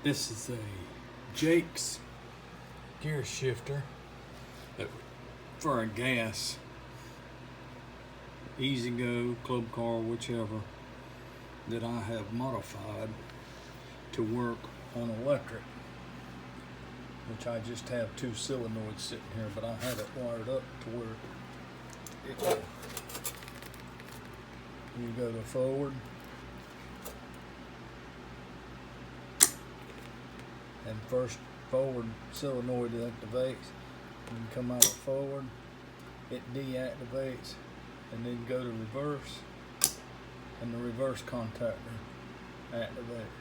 This is a Jake's gear shifter for a gas, easy go, club car, whichever, that I have modified to work on electric, which I just have 2 solenoids sitting here, but I have it wired up to where you go to forward and first forward solenoid activates, and you come out of forward, it deactivates, and then go to reverse, and the reverse contactor activates.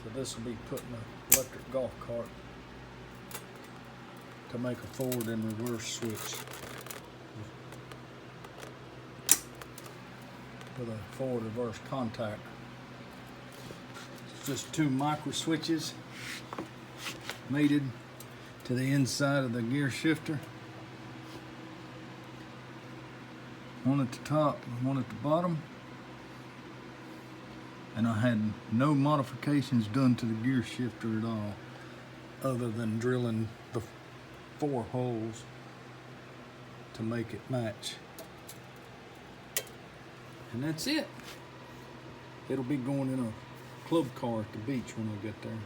So this will be putting an electric golf cart to make a forward and reverse switch with a forward reverse contactor. It's just 2 micro switches mated to the inside of the gear shifter. One at the top and one at the bottom. And I had no modifications done to the gear shifter at all, other than drilling the 4 holes to make it match. And that's it. It'll be going in a club car at the beach when I get there.